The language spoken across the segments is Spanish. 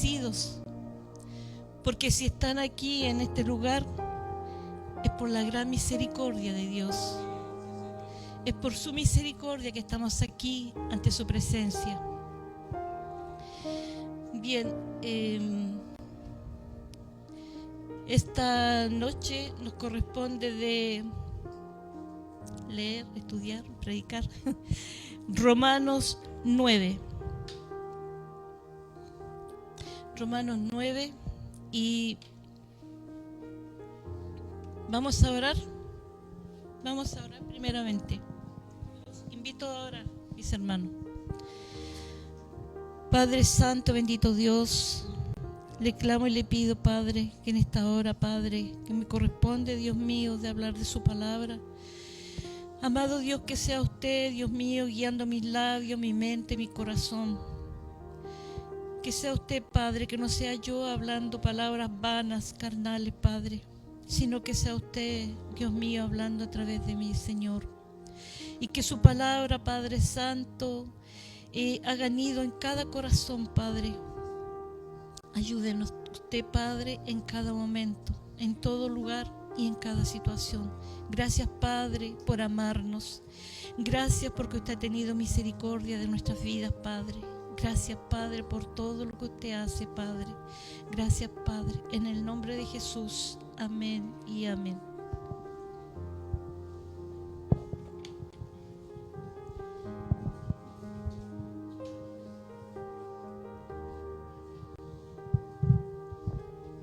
agradecidos, porque si están aquí en este lugar es por la gran misericordia de Dios. Es por su misericordia que estamos aquí ante su presencia. Bien, esta noche nos corresponde de leer, estudiar, predicar Romanos 9. Romanos 9, y vamos a orar. Vamos a orar primeramente. Los invito a orar, mis hermanos. Padre Santo, bendito Dios, le clamo y le pido, Padre, que en esta hora, Padre, que me corresponde, Dios mío, de hablar de su palabra. Amado Dios, que sea usted, Dios mío, guiando mis labios, mi mente, mi corazón. Que sea usted, Padre, que no sea yo hablando palabras vanas, carnales, Padre, sino que sea usted, Dios mío, hablando a través de mí, Señor. Y que su palabra, Padre Santo, haga nido en cada corazón, Padre. Ayúdenos usted, Padre, en cada momento, en todo lugar y en cada situación. Gracias, Padre, por amarnos. Gracias porque usted ha tenido misericordia de nuestras vidas, Padre. Gracias, Padre, por todo lo que usted hace, Padre. Gracias, Padre, en el nombre de Jesús. Amén y amén.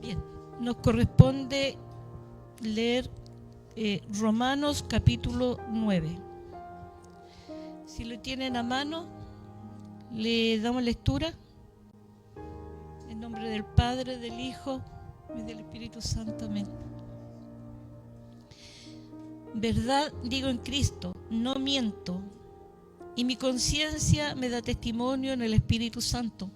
Bien, nos corresponde leer Romanos capítulo 9. Si lo tienen a mano, le damos lectura. En nombre del Padre, del Hijo y del Espíritu Santo. Amén. Verdad digo en Cristo, no miento, y mi conciencia me da testimonio en el Espíritu Santo,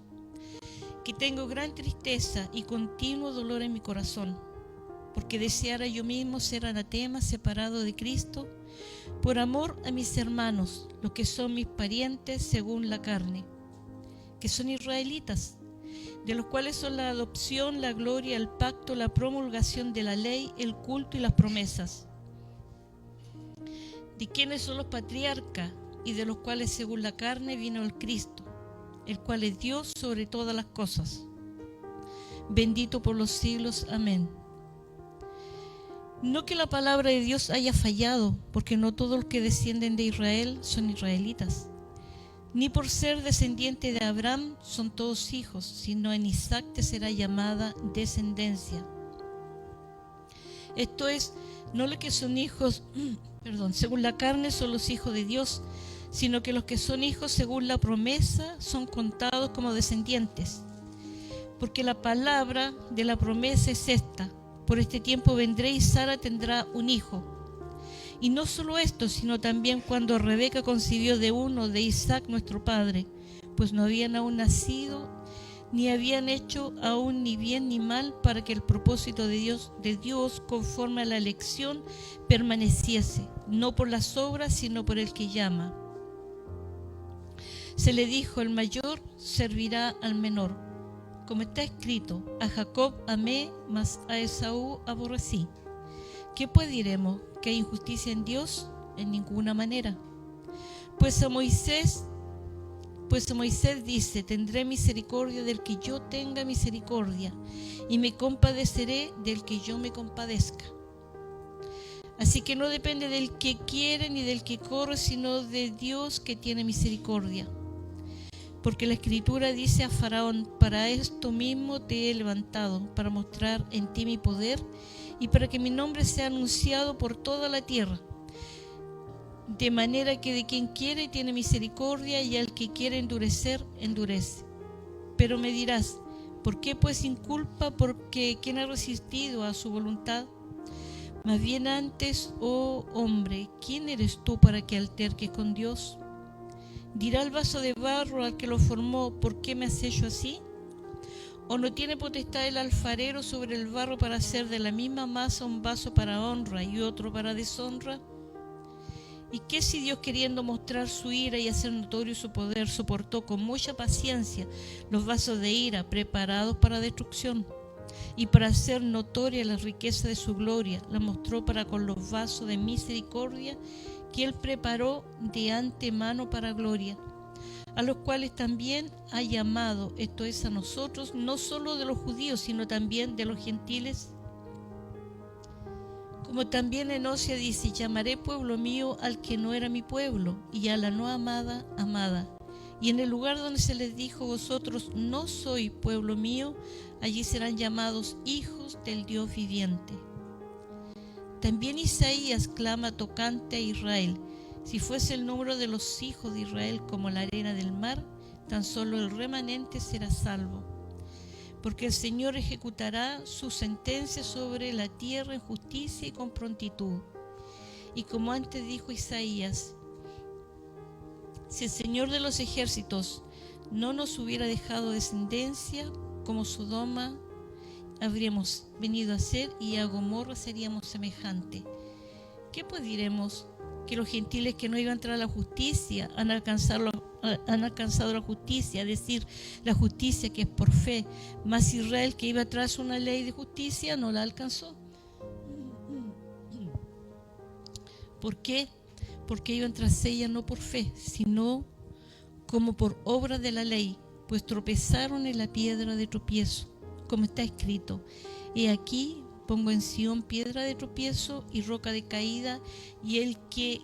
que tengo gran tristeza y continuo dolor en mi corazón, porque deseara yo mismo ser anatema, separado de Cristo, por amor a mis hermanos, los que son mis parientes según la carne, que son israelitas, de los cuales son la adopción, la gloria, el pacto, la promulgación de la ley, el culto y las promesas, de quienes son los patriarcas, y de los cuales según la carne vino el Cristo, el cual es Dios sobre todas las cosas, bendito por los siglos. Amén. No que la palabra de Dios haya fallado, porque no todos los que descienden de Israel son israelitas, ni por ser descendiente de Abraham son todos hijos, sino en Isaac te será llamada descendencia. Esto es, no los que son hijos, según la carne son los hijos de Dios, sino que los que son hijos según la promesa son contados como descendientes. Porque la palabra de la promesa es esta: por este tiempo vendré y Sara tendrá un hijo. Y no solo esto, sino también cuando Rebeca concibió de uno de Isaac nuestro padre, pues no habían aún nacido, ni habían hecho aún ni bien ni mal, para que el propósito de Dios conforme a la elección permaneciese, no por las obras, sino por el que llama. Se le dijo: el mayor servirá al menor. Como está escrito: a Jacob amé, mas a Esaú aborrecí. ¿Qué pues diremos? ¿Que hay injusticia en Dios? En ninguna manera. Pues a Moisés dice: tendré misericordia del que yo tenga misericordia, y me compadeceré del que yo me compadezca. Así que no depende del que quiere ni del que corre, sino de Dios que tiene misericordia. Porque la Escritura dice a Faraón: para esto mismo te he levantado, para mostrar en ti mi poder, y para que mi nombre sea anunciado por toda la tierra. De manera que de quien quiere tiene misericordia, y al que quiere endurecer, endurece. Pero me dirás: ¿por qué pues inculpa? Porque ¿quién ha resistido a su voluntad? Más bien antes, oh hombre, ¿quién eres tú para que alterques con Dios? ¿Dirá el vaso de barro al que lo formó: ¿por qué me has hecho así? ¿O no tiene potestad el alfarero sobre el barro para hacer de la misma masa un vaso para honra y otro para deshonra? ¿Y qué si Dios, queriendo mostrar su ira y hacer notorio su poder, soportó con mucha paciencia los vasos de ira preparados para destrucción? Y para hacer notoria la riqueza de su gloria, la mostró para con los vasos de misericordia que Él preparó de antemano para gloria, a los cuales también ha llamado, esto es, a nosotros, no solo de los judíos, sino también de los gentiles. Como también en Osea dice: llamaré pueblo mío al que no era mi pueblo, y a la no amada, amada. Y en el lugar donde se les dijo: vosotros no sois pueblo mío, allí serán llamados hijos del Dios viviente. También Isaías clama tocante a Israel: si fuese el número de los hijos de Israel como la arena del mar, tan solo el remanente será salvo. Porque el Señor ejecutará su sentencia sobre la tierra en justicia y con prontitud. Y como antes dijo Isaías: si el Señor de los ejércitos no nos hubiera dejado descendencia, como Sodoma habríamos venido a ser, y a Gomorra seríamos semejante. ¿Qué pues diremos? Que los gentiles que no iban a entrar a la justicia han alcanzado la justicia, es decir, la justicia que es por fe, mas Israel, que iba tras una ley de justicia, no la alcanzó. ¿Por qué? Porque iban tras ella no por fe, sino como por obra de la ley, pues tropezaron en la piedra de tropiezo, como está escrito: he aquí pongo en Sión piedra de tropiezo y roca de caída, y el que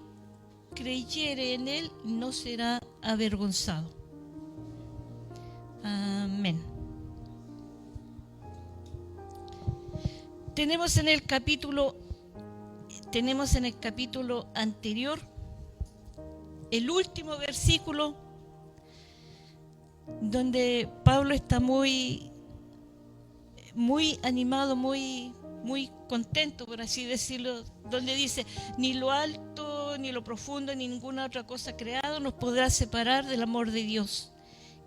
creyere en él no será avergonzado. Amén. Tenemos en el capítulo anterior el último versículo, donde Pablo está muy animado, muy contento, por así decirlo, donde dice: ni lo alto, ni lo profundo, ni ninguna otra cosa creado nos podrá separar del amor de Dios,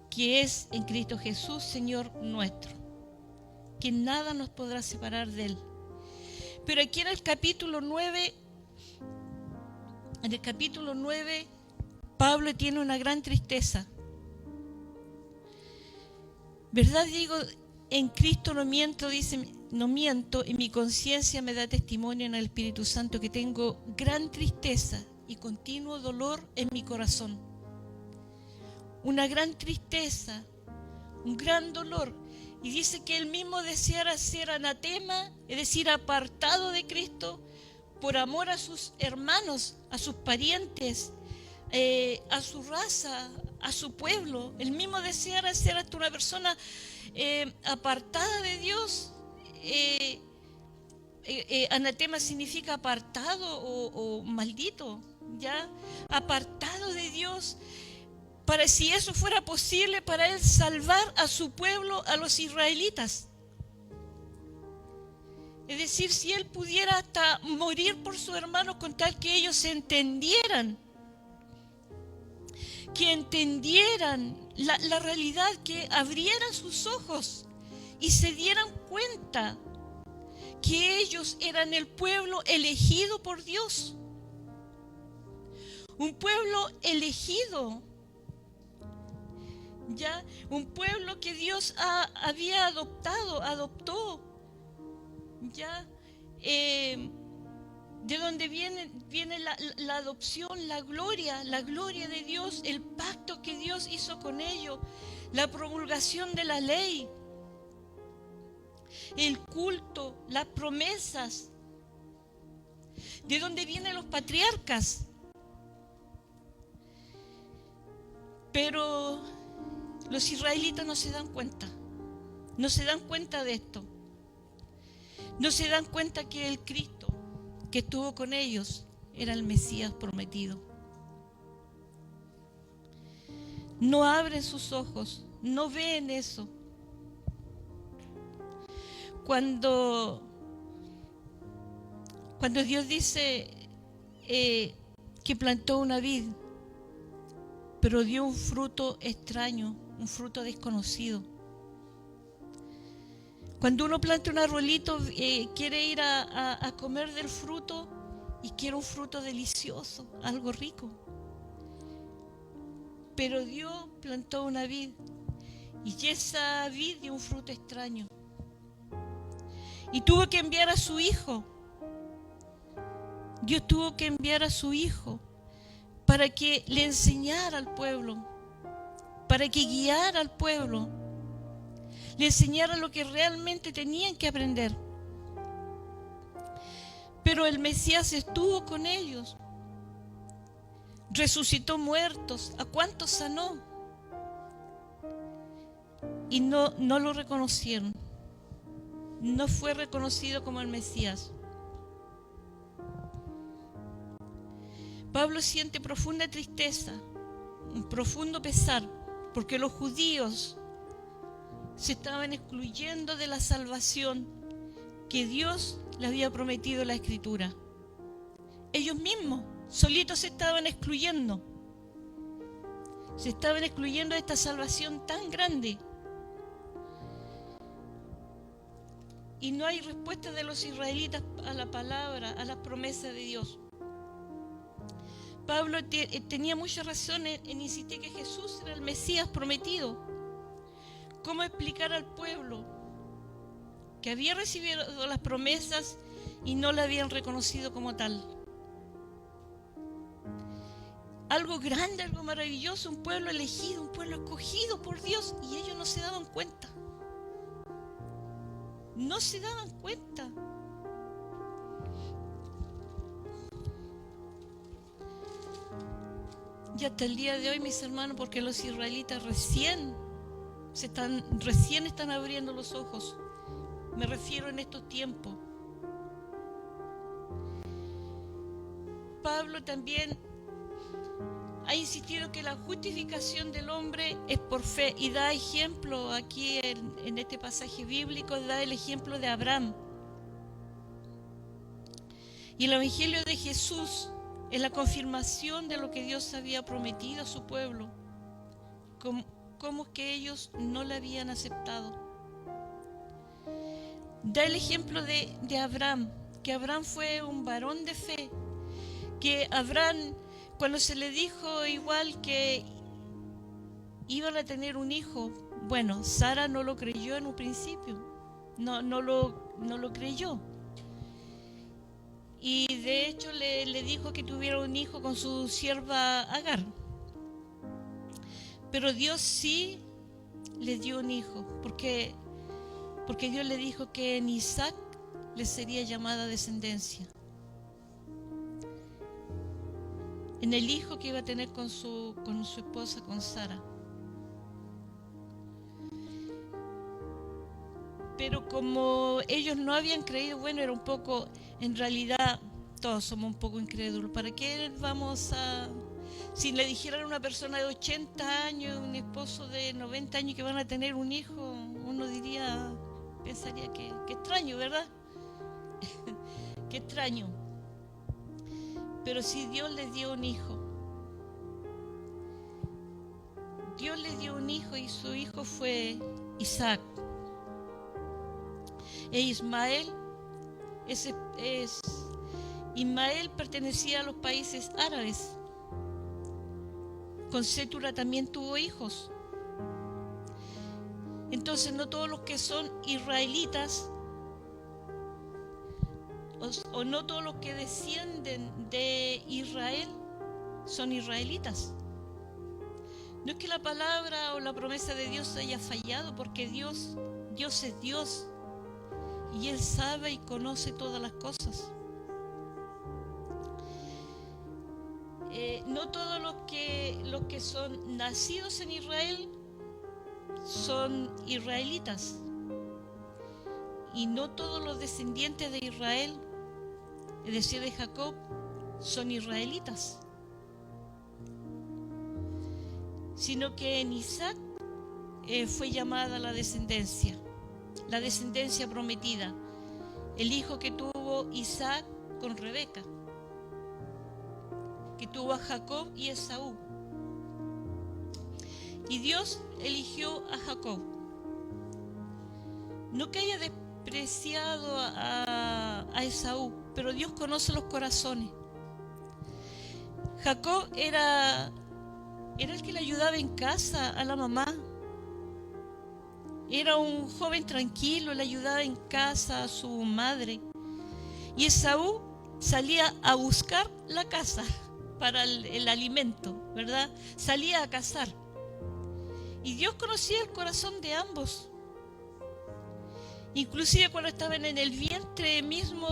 que es en Cristo Jesús, Señor nuestro. Que nada nos podrá separar de Él. Pero aquí en el capítulo 9, Pablo tiene una gran tristeza. ¿Verdad digo? En Cristo no miento, dice, no miento, y mi conciencia me da testimonio en el Espíritu Santo que tengo gran tristeza y continuo dolor en mi corazón. Una gran tristeza, un gran dolor. Y dice que él mismo deseara ser anatema, es decir, apartado de Cristo, por amor a sus hermanos, a sus parientes, a su raza, a su pueblo. Él mismo deseara ser hasta una persona apartada de Dios. Anatema significa apartado o maldito, ¿ya? Apartado de Dios, para, si eso fuera posible, para él salvar a su pueblo, a los israelitas. Es decir, si él pudiera hasta morir por sus hermanos con tal que ellos se entendieran, que entendieran la realidad, que abrieran sus ojos y se dieran cuenta que ellos eran el pueblo elegido por Dios. Un pueblo elegido, ¿ya? Un pueblo que Dios había adoptó, ¿ya? De donde viene la adopción, la gloria de Dios, el pacto que Dios hizo con ellos, la promulgación de la ley, el culto, las promesas, de donde vienen los patriarcas. Pero los israelitas no se dan cuenta de esto. No se dan cuenta que el Cristo que estuvo con ellos era el Mesías prometido. No abren sus ojos, no ven eso. Cuando Dios dice que plantó una vid, pero dio un fruto extraño, un fruto desconocido. Cuando uno planta un arbolito, quiere ir a comer del fruto, y que era un fruto delicioso, algo rico. Pero Dios plantó una vid y esa vid dio un fruto extraño. Y tuvo que enviar a su hijo. Dios tuvo que enviar a su hijo para que le enseñara al pueblo, para que guiara al pueblo, le enseñara lo que realmente tenían que aprender. Pero el Mesías estuvo con ellos, resucitó muertos, ¿a cuántos sanó? Y no lo reconocieron, no fue reconocido como el Mesías. Pablo siente profunda tristeza, un profundo pesar, porque los judíos se estaban excluyendo de la salvación que Dios le había prometido en la Escritura. Ellos mismos, solitos, se estaban excluyendo de esta salvación tan grande. Y no hay respuesta de los israelitas a la palabra, a las promesas de Dios. Pablo tenía mucha razón en insistir que Jesús era el Mesías prometido. ¿Cómo explicar al pueblo que había recibido las promesas y no la habían reconocido como tal? Algo grande, algo maravilloso, un pueblo elegido, un pueblo escogido por Dios, y ellos no se daban cuenta. No se daban cuenta. Y hasta el día de hoy, mis hermanos, porque los israelitas recién están abriendo los ojos. Me refiero en estos tiempos. Pablo también ha insistido que la justificación del hombre es por fe y da ejemplo aquí en este pasaje bíblico, da el ejemplo de Abraham. Y el Evangelio de Jesús es la confirmación de lo que Dios había prometido a su pueblo, como que ellos no la habían aceptado. Da el ejemplo de Abraham, que Abraham fue un varón de fe, que Abraham, cuando se le dijo igual que iban a tener un hijo, bueno, Sara no lo creyó en un principio, no lo creyó. Y de hecho le dijo que tuviera un hijo con su sierva Agar. Pero Dios sí le dio un hijo, porque Dios le dijo que en Isaac le sería llamada descendencia. En el hijo que iba a tener con su esposa, con Sara. Pero como ellos no habían creído, bueno, era un poco, en realidad todos somos un poco incrédulos. ¿Para qué vamos a...? Si le dijeran a una persona de 80 años, un esposo de 90 años que van a tener un hijo, uno pensaría que extraño, ¿verdad? Qué extraño. Pero si Dios les dio un hijo, Dios les dio un hijo y su hijo fue Isaac. Ismael pertenecía a los países árabes. Con Sétura también tuvo hijos. Entonces no todos los que son israelitas o no todos los que descienden de Israel son israelitas. No es que la palabra o la promesa de Dios haya fallado, porque Dios es Dios y Él sabe y conoce todas las cosas. No todos los que son nacidos en Israel son israelitas, y no todos los descendientes de Israel, es decir, de Jacob, son israelitas, sino que en Isaac fue llamada la descendencia prometida, el hijo que tuvo Isaac con Rebeca, que tuvo a Jacob y Esaú. Y Dios eligió a Jacob. No que haya despreciado a Esaú, pero Dios conoce los corazones. Jacob era el que le ayudaba en casa a la mamá. Era un joven tranquilo, le ayudaba en casa a su madre. Y Esaú salía a buscar la casa para el alimento, ¿verdad? Salía a cazar. Y Dios conocía el corazón de ambos. Inclusive cuando estaban en el vientre mismo,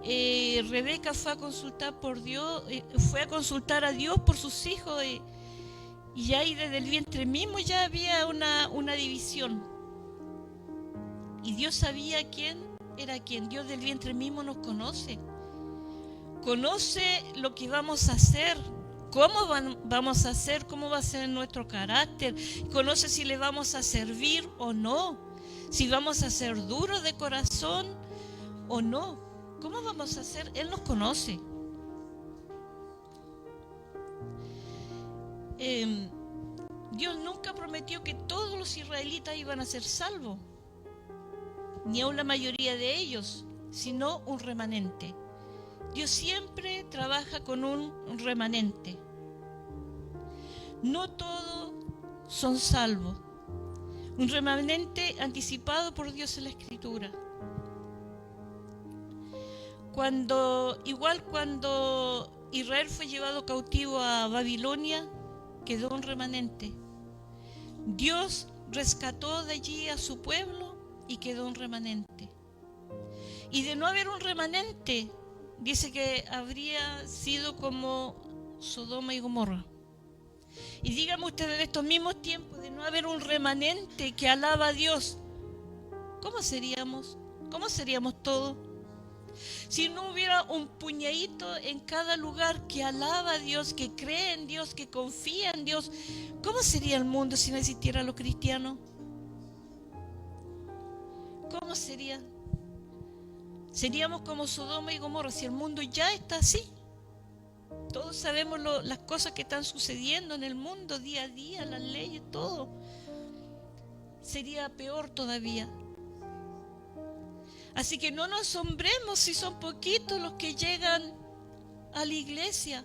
Rebeca fue a consultar por Dios, fue a consultar a Dios por sus hijos, y ahí desde el vientre mismo ya había una división. Y Dios sabía quién era quién. Dios del vientre mismo nos conoce. Conoce lo que vamos a hacer, cómo vamos a hacer, cómo va a ser nuestro carácter. Conoce si le vamos a servir o no, si vamos a ser duros de corazón o no. ¿Cómo vamos a hacer? Él nos conoce. Dios nunca prometió que todos los israelitas iban a ser salvos, ni aun la mayoría de ellos, sino un remanente. Dios siempre trabaja con un remanente. No todos son salvos. Un remanente anticipado por Dios en la Escritura. Cuando Israel fue llevado cautivo a Babilonia, quedó un remanente. Dios rescató de allí a su pueblo y quedó un remanente. Y de no haber un remanente, dice que habría sido como Sodoma y Gomorra. Y díganme ustedes, en estos mismos tiempos, de no haber un remanente que alaba a Dios, ¿cómo seríamos? ¿Cómo seríamos todos? Si no hubiera un puñadito en cada lugar que alaba a Dios, que cree en Dios, que confía en Dios, ¿cómo sería el mundo si no existieran los cristianos? ¿Cómo sería? Seríamos como Sodoma y Gomorra, si el mundo ya está así. Todos sabemos las cosas que están sucediendo en el mundo día a día, las leyes, todo. Sería peor todavía. Así que no nos asombremos si son poquitos los que llegan a la iglesia.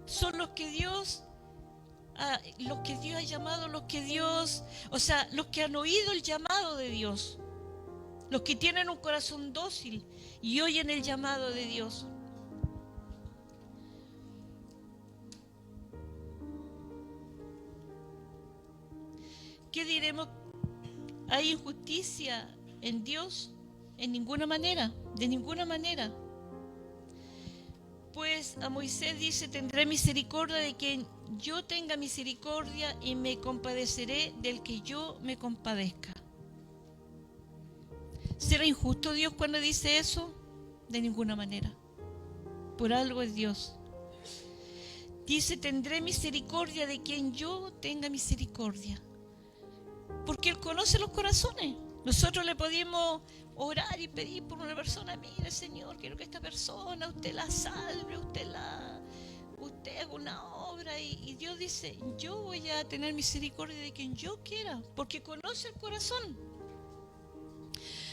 Son los que Dios ha llamado, los que han oído el llamado de Dios. Los que tienen un corazón dócil y oyen el llamado de Dios. ¿Qué diremos? ¿Hay injusticia en Dios? En ninguna manera, de ninguna manera. Pues a Moisés dice: tendré misericordia de quien yo tenga misericordia y me compadeceré del que yo me compadezca. ¿Será injusto Dios cuando dice eso? De ninguna manera. Por algo es Dios. Dice: tendré misericordia de quien yo tenga misericordia. Porque Él conoce los corazones. Nosotros le podemos orar y pedir por una persona: mire, Señor, quiero que esta persona usted la salve, usted haga una obra, y Dios dice: yo voy a tener misericordia de quien yo quiera, porque conoce el corazón.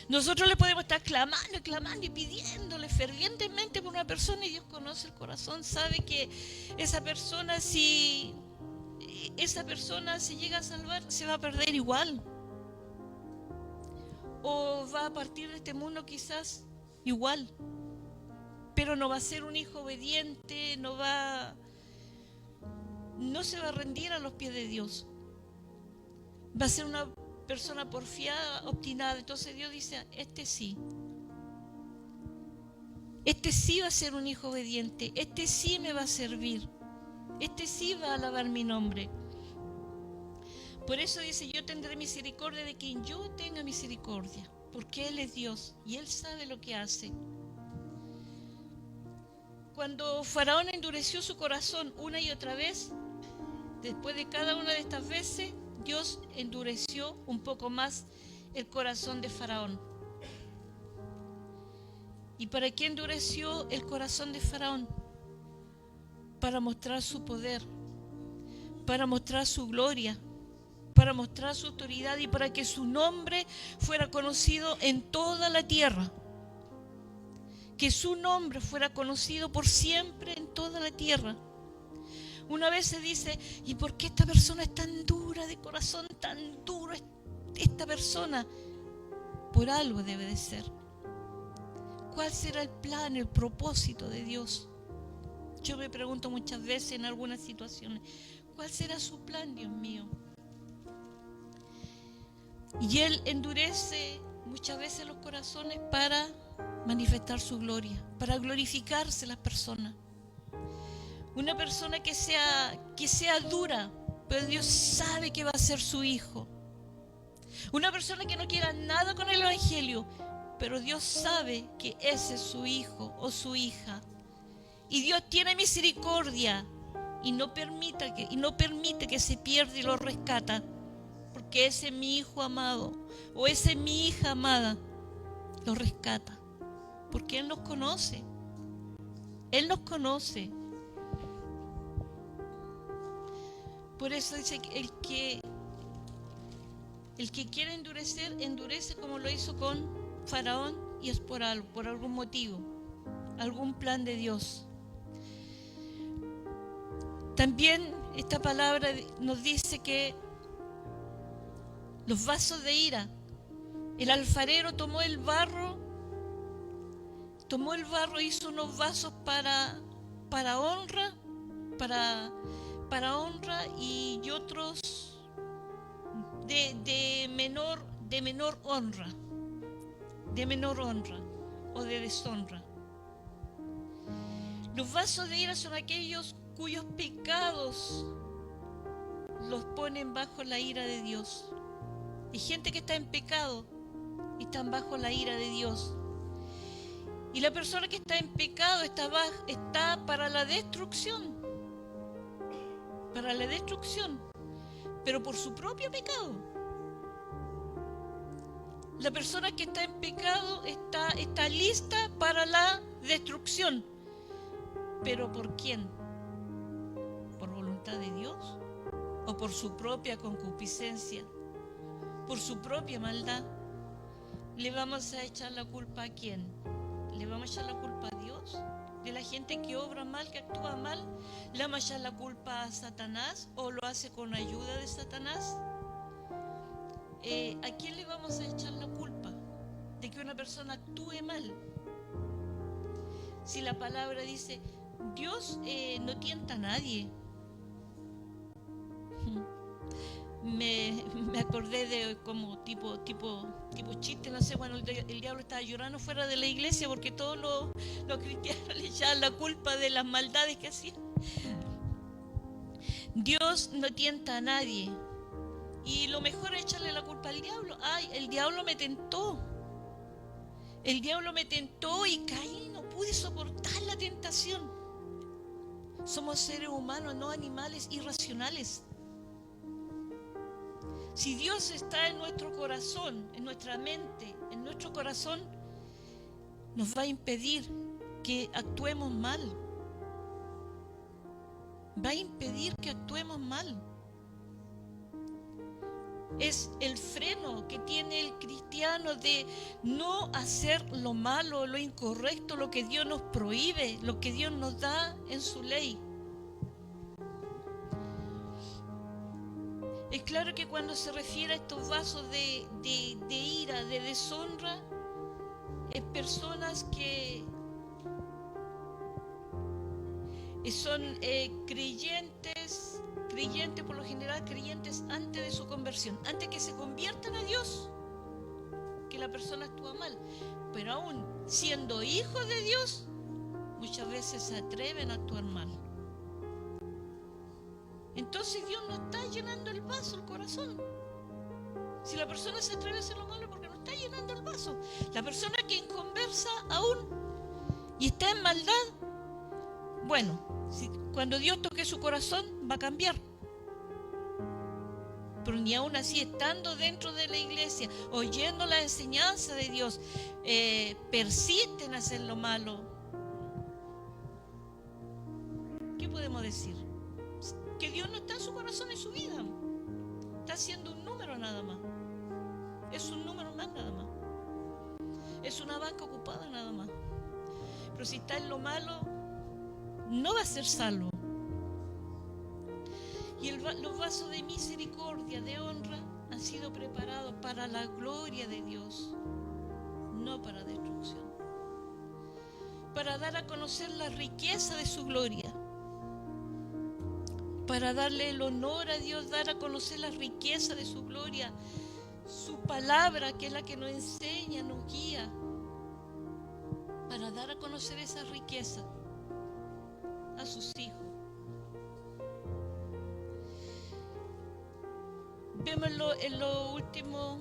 Nosotros le podemos estar clamando y pidiéndole fervientemente por una persona, y Dios conoce el corazón, sabe que esa persona, si se llega a salvar, se va a perder igual. O va a partir de este mundo quizás igual. Pero no va a ser un hijo obediente, no se va a rendir a los pies de Dios. Va a ser una persona porfiada, obstinada. Entonces Dios dice: este sí va a ser un hijo obediente, este sí me va a servir, este sí va a alabar mi nombre. Por eso dice: yo tendré misericordia de quien yo tenga misericordia, porque Él es Dios y Él sabe lo que hace. Cuando Faraón endureció su corazón una y otra vez, después de cada una de estas veces, Dios endureció un poco más el corazón de Faraón. ¿Y para qué endureció el corazón de Faraón? Para mostrar su poder, para mostrar su gloria. para mostrar su autoridad y para que su nombre fuera conocido en toda la tierra. Que su nombre fuera conocido por siempre en toda la tierra. Una vez se dice, ¿y por qué esta persona es tan dura de corazón, tan duro esta persona? Por algo debe de ser. ¿Cuál será el plan, el propósito de Dios? Yo me pregunto muchas veces en algunas situaciones, ¿cuál será su plan, Dios mío? Y Él endurece muchas veces los corazones para manifestar su gloria, para glorificarse las personas. Una persona que sea dura, pero Dios sabe que va a ser su hijo. Una persona que no quiera nada con el Evangelio, pero Dios sabe que ese es su hijo o su hija. Y Dios tiene misericordia y no permite que se pierda y lo rescata. Porque ese es mi hijo amado o esa es mi hija amada. Lo rescata. Porque Él nos conoce. Él nos conoce. Por eso dice que el que quiere endurecer, endurece como lo hizo con Faraón, y es por algo, por algún motivo, algún plan de Dios. También esta palabra nos dice que los vasos de ira, el alfarero tomó el barro, hizo unos vasos para honra, para honra y otros de menor honra o de deshonra. Los vasos de ira son aquellos cuyos pecados los ponen bajo la ira de Dios. Hay gente que está en pecado y están bajo la ira de Dios. Y la persona que está en pecado está para la destrucción, pero por su propio pecado. La persona que está en pecado está lista para la destrucción. ¿Pero por quién? ¿Por voluntad de Dios? ¿O por su propia concupiscencia? ¿Por su propia maldad? ¿Le vamos a echar la culpa a quién? ¿Le vamos a echar la culpa a Dios? ¿De la gente que obra mal, que actúa mal? ¿Le vamos a echar la culpa a Satanás o lo hace con ayuda de Satanás? ¿A quién le vamos a echar la culpa de que una persona actúe mal? Si la palabra dice, Dios no tienta a nadie. Me acordé de como tipo chiste, no sé, bueno, el diablo estaba llorando fuera de la iglesia porque todos los cristianos le echaban la culpa de las maldades que hacían. Dios no tienta a nadie. Y lo mejor es echarle la culpa al diablo. Ay, el diablo me tentó. Y caí, no pude soportar la tentación. Somos seres humanos, no animales irracionales. Si Dios está en nuestro corazón, en nuestra mente, en nuestro corazón, nos va a impedir que actuemos mal. Es el freno que tiene el cristiano de no hacer lo malo, lo incorrecto, lo que Dios nos prohíbe, lo que Dios nos da en su ley. Es claro que cuando se refiere a estos vasos de ira, de deshonra, es personas que son creyentes por lo general, creyentes antes de su conversión, antes que se conviertan a Dios, que la persona actúa mal. Pero aún siendo hijos de Dios, muchas veces se atreven a actuar mal. Entonces Dios no está llenando el vaso, el corazón. Si la persona se atreve a hacer lo malo, porque no está llenando el vaso. La persona que conversa aún y está en maldad, bueno, cuando Dios toque su corazón va a cambiar. Pero ni aún así, estando dentro de la iglesia, oyendo la enseñanza de Dios, persiste en hacer lo malo. ¿Qué podemos decir? Que Dios no está en su corazón, en su vida. Está siendo un número nada más. Es un número más nada más. Es una banca ocupada nada más. Pero si está en lo malo, no va a ser salvo. Y los vasos de misericordia, de honra, han sido preparados para la gloria de Dios, no para destrucción. Para dar a conocer la riqueza de su gloria. Para darle el honor a Dios, dar a conocer la riqueza de su gloria. Su palabra, que es la que nos enseña, nos guía. Para dar a conocer esa riqueza a sus hijos. Vemos en los últimos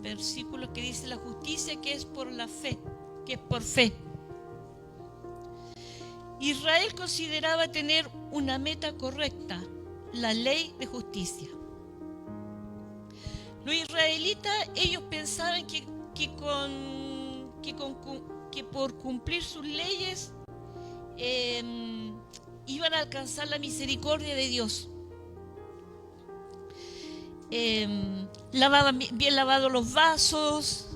versículos que dice la justicia que es por la fe, que es por fe. Israel consideraba tener una meta correcta, la ley de justicia. Los israelitas, ellos pensaban que por cumplir sus leyes iban a alcanzar la misericordia de Dios. Lavaban bien lavados los vasos,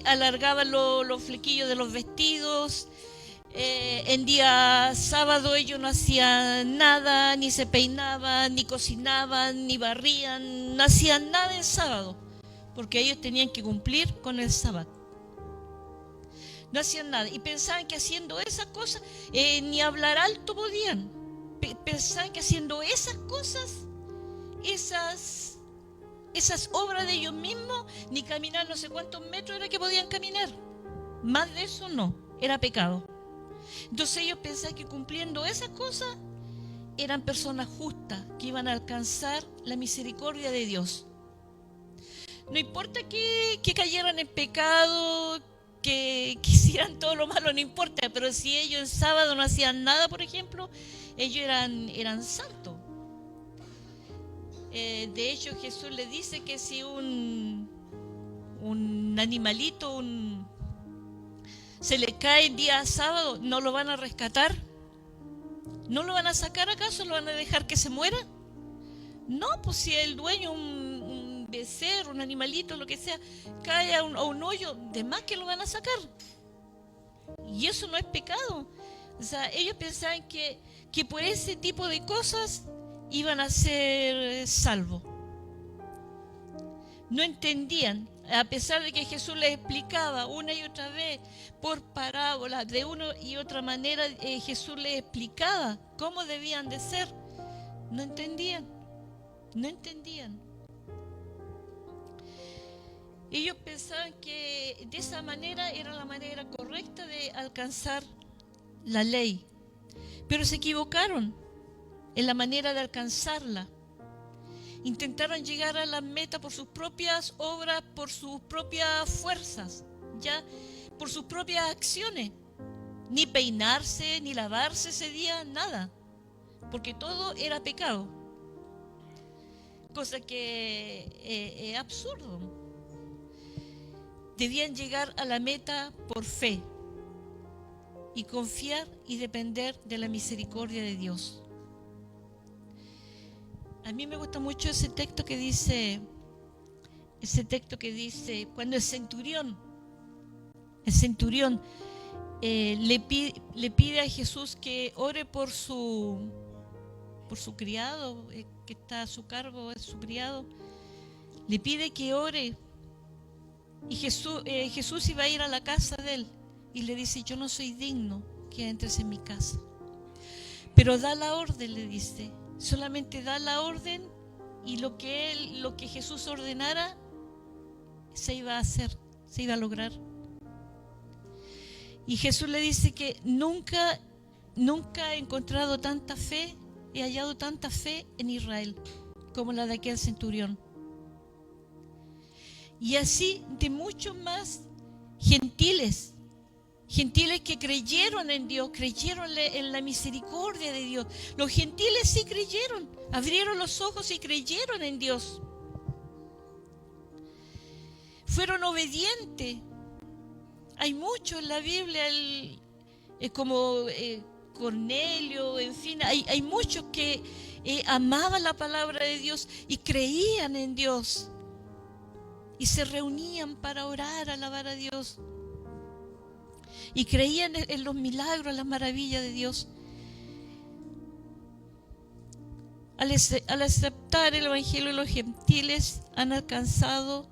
alargaban los flequillos de los vestidos. En día sábado ellos no hacían nada, ni se peinaban, ni cocinaban, ni barrían, no hacían nada el sábado, porque ellos tenían que cumplir con el sábado. No hacían nada y pensaban que haciendo esas cosas ni hablar alto podían. Pensaban que haciendo esas cosas, esas obras de ellos mismos, ni caminar no sé cuántos metros era que podían caminar. Más de eso no, era pecado. Entonces ellos pensaban que cumpliendo esas cosas eran personas justas, que iban a alcanzar la misericordia de Dios. No importa que cayeran en pecado, que hicieran todo lo malo, no importa, pero si ellos en sábado no hacían nada, por ejemplo, ellos eran santos. De hecho, Jesús le dice que si un animalito se le cae el día sábado, ¿no lo van a rescatar? ¿No lo van a sacar acaso? ¿Lo van a dejar que se muera? No, pues si el dueño, un becerro, un animalito, lo que sea, cae a un hoyo, de más que lo van a sacar. Y eso no es pecado. O sea, ellos pensaban que por ese tipo de cosas iban a ser salvos. No entendían, a pesar de que Jesús les explicaba una y otra vez por parábolas, de una y otra manera Jesús les explicaba cómo debían de ser. No entendían. Ellos pensaban que de esa manera era la manera correcta de alcanzar la ley, pero se equivocaron en la manera de alcanzarla. Intentaron llegar a la meta por sus propias obras, por sus propias fuerzas, ya por sus propias acciones. Ni peinarse, ni lavarse ese día, nada, porque todo era pecado. Cosa que es absurdo. Debían llegar a la meta por fe y confiar y depender de la misericordia de Dios. A mí me gusta mucho ese texto que dice, cuando el centurión le pide a Jesús que ore por su criado, que está a su cargo, es su criado, le pide que ore, y Jesús iba a ir a la casa de él, y le dice, yo no soy digno que entres en mi casa, pero da la orden, le dice. Solamente da la orden y lo que Jesús ordenara se iba a hacer, se iba a lograr. Y Jesús le dice que nunca he encontrado tanta fe, he hallado tanta fe en Israel como la de aquel centurión. Y así de muchos más gentiles que creyeron en Dios, creyeron en la misericordia de Dios. Los gentiles sí creyeron, abrieron los ojos y creyeron en Dios. Fueron obedientes. Hay muchos en la Biblia, como Cornelio, en fin, hay muchos que amaban la palabra de Dios y creían en Dios. Y se reunían para orar, alabar a Dios. Y creían en los milagros, en las maravillas de Dios. Al aceptar el Evangelio de los gentiles, han alcanzado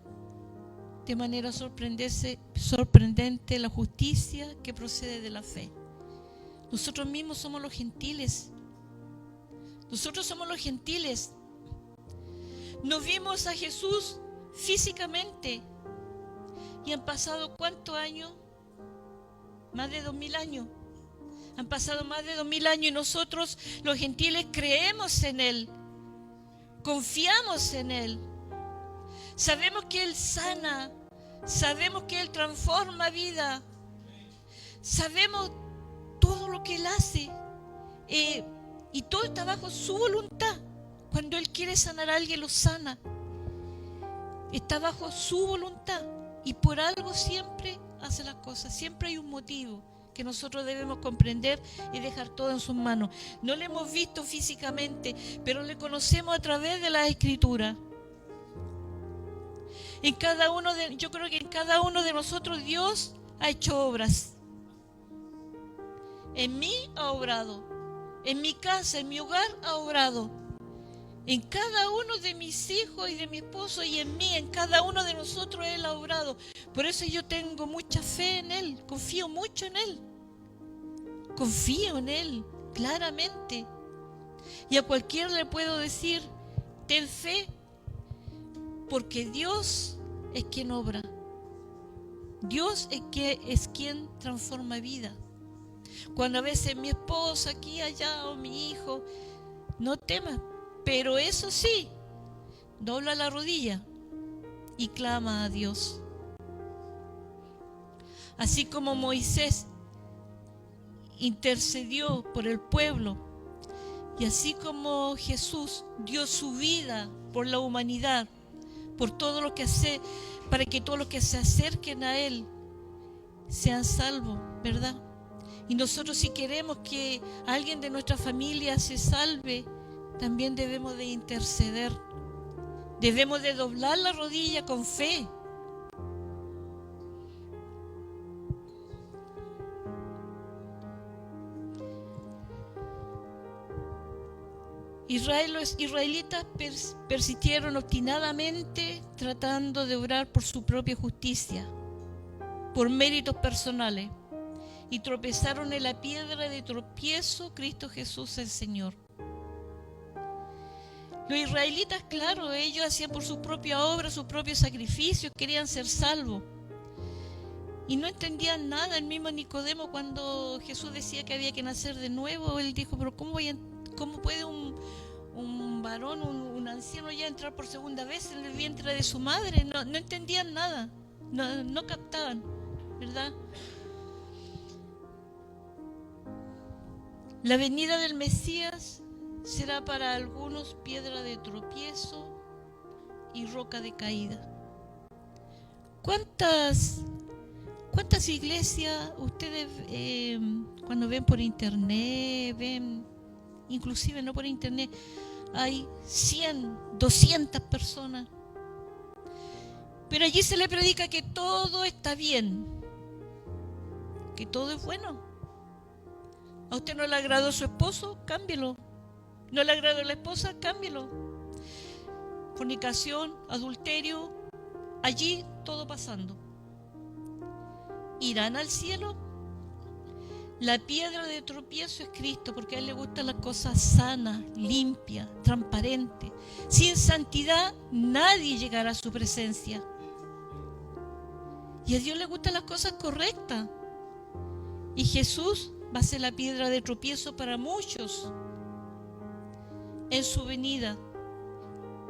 de manera sorprendente la justicia que procede de la fe. Nosotros mismos somos los gentiles. Nosotros somos los gentiles. No vimos a Jesús físicamente. ¿Y han pasado cuántos años? Más de 2000 años. Han pasado más de 2000 años y nosotros, los gentiles, creemos en Él. Confiamos en Él. Sabemos que Él sana. Sabemos que Él transforma vida. Sabemos todo lo que Él hace. Y todo está bajo su voluntad. Cuando Él quiere sanar a alguien, lo sana. Está bajo su voluntad. Y por algo siempre hace las cosas. Siempre hay un motivo que nosotros debemos comprender y dejar todo en sus manos. No le hemos visto físicamente, pero le conocemos a través de la Escritura. Yo creo que en cada uno de nosotros Dios ha hecho obras. En mí ha obrado. En mi casa, en mi hogar ha obrado. En cada uno de mis hijos y de mi esposo y en mí, en cada uno de nosotros Él ha obrado. Por eso yo tengo mucha fe en Él, confío mucho en Él. Confío en Él, claramente. Y a cualquiera le puedo decir, ten fe, porque Dios es quien obra. Dios es quien transforma vida. Cuando a veces mi esposa aquí, allá, o mi hijo, no temas. Pero eso sí, dobla la rodilla y clama a Dios. Así como Moisés intercedió por el pueblo y así como Jesús dio su vida por la humanidad, por todo lo que hace, para que todos los que se acerquen a Él sean salvos, ¿verdad? Y nosotros, si queremos que alguien de nuestra familia se salve, también debemos de interceder. Debemos de doblar la rodilla con fe. Los israelitas persistieron obstinadamente tratando de obrar por su propia justicia, por méritos personales, y tropezaron en la piedra de tropiezo, Cristo Jesús el Señor. Los israelitas, claro, ellos hacían por su propia obra, sus propios sacrificios, querían ser salvos. Y no entendían nada. El mismo Nicodemo, cuando Jesús decía que había que nacer de nuevo, él dijo, pero ¿cómo puede un varón, un anciano ya entrar por segunda vez en el vientre de su madre? No entendían nada, no captaban, ¿verdad? La venida del Mesías será para algunos piedra de tropiezo y roca de caída. ¿Cuántas iglesias ustedes cuando ven por internet, inclusive no por internet, hay 100, 200 personas? Pero allí se le predica que todo está bien, que todo es bueno. ¿A usted no le agradó su esposo? Cámbielo. ¿No le agradó la esposa? Cámbielo. Fornicación, adulterio, allí todo pasando. ¿Irán al cielo? La piedra de tropiezo es Cristo, porque a Él le gustan las cosas sanas, limpias, transparentes. Sin santidad nadie llegará a su presencia. Y a Dios le gustan las cosas correctas. Y Jesús va a ser la piedra de tropiezo para muchos en su venida.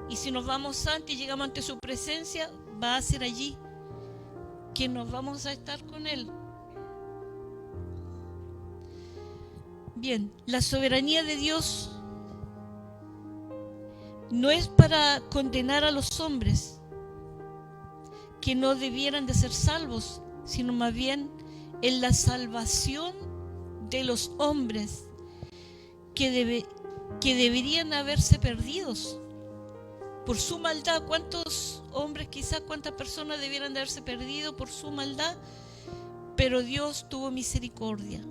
Y si nos vamos santos y llegamos ante su presencia, va a ser allí que nos vamos a estar con Él. Bien, la soberanía de Dios no es para condenar a los hombres que no debieran de ser salvos, sino más bien en la salvación de los hombres que que deberían haberse perdidos por su maldad. ¿Cuántos hombres, quizás cuántas personas debieran de haberse perdido por su maldad? Pero Dios tuvo misericordia.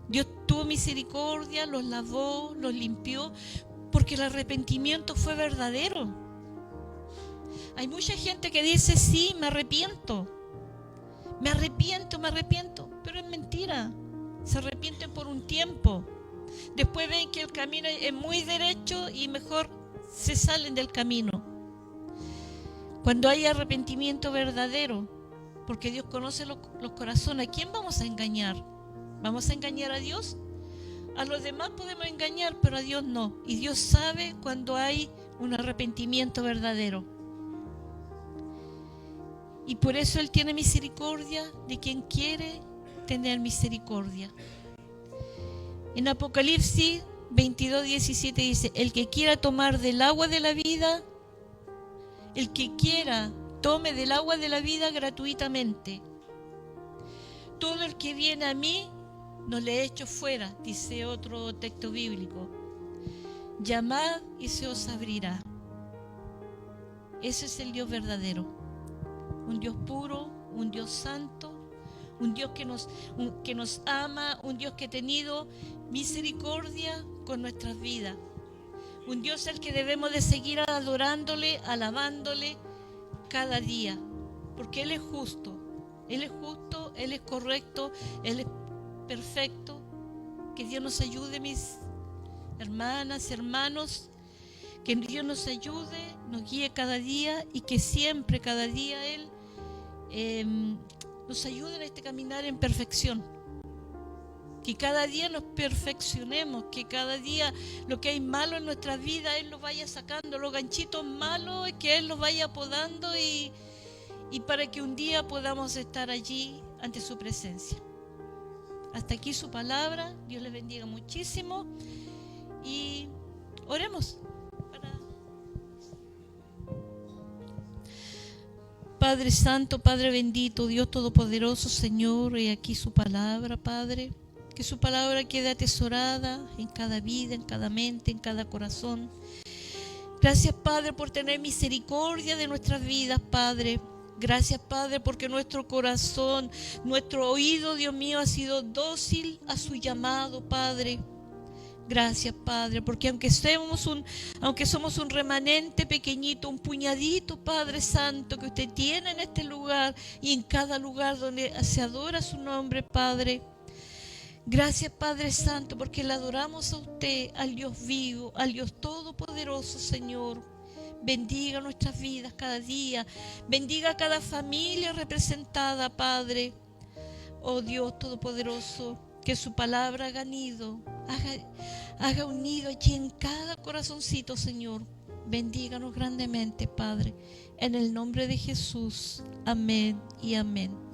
Dios tuvo misericordia, los lavó, los limpió, porque el arrepentimiento fue verdadero. Hay mucha gente que dice, sí, me arrepiento, pero es mentira. Se arrepienten por un tiempo. Después ven que el camino es muy derecho y mejor se salen del camino. Cuando hay arrepentimiento verdadero, porque Dios conoce los corazones, ¿a quién vamos a engañar? ¿Vamos a engañar a Dios? A los demás podemos engañar, pero a Dios no. Y Dios sabe cuando hay un arrepentimiento verdadero. Y por eso Él tiene misericordia de quien quiere tener misericordia. En Apocalipsis 22:17 dice, el que quiera tomar del agua de la vida, el que quiera tome del agua de la vida gratuitamente. Todo el que viene a mí, no le echo fuera, dice otro texto bíblico. Llamad y se os abrirá. Ese es el Dios verdadero. Un Dios puro, un Dios santo, un Dios que nos ama, un Dios que ha tenido misericordia con nuestras vidas. Un Dios al que debemos de seguir adorándole, alabándole cada día, porque Él es justo, Él es correcto, Él es perfecto. Que Dios nos ayude, mis hermanas, hermanos, que Dios nos ayude, nos guíe cada día y que siempre, cada día Él nos ayude en este caminar en perfección. Que cada día nos perfeccionemos, que cada día lo que hay malo en nuestra vida Él los vaya sacando, los ganchitos malos, que Él los vaya podando y para que un día podamos estar allí ante su presencia. Hasta aquí su palabra. Dios les bendiga muchísimo y oremos. Padre Santo, Padre bendito, Dios Todopoderoso, Señor, y aquí su palabra, Padre. Que su palabra quede atesorada en cada vida, en cada mente, en cada corazón. Gracias, Padre, por tener misericordia de nuestras vidas, Padre. Gracias, Padre, porque nuestro corazón, nuestro oído, Dios mío, ha sido dócil a su llamado, Padre. Gracias, Padre, porque aunque somos un remanente pequeñito, un puñadito, Padre Santo, que usted tiene en este lugar y en cada lugar donde se adora su nombre, Padre. Gracias, Padre Santo, porque le adoramos a usted, al Dios vivo, al Dios todopoderoso, Señor. Bendiga nuestras vidas cada día. Bendiga a cada familia representada, Padre. Oh Dios todopoderoso, que su palabra haga nido, haga un nido allí en cada corazoncito, Señor. Bendíganos grandemente, Padre. En el nombre de Jesús. Amén y amén.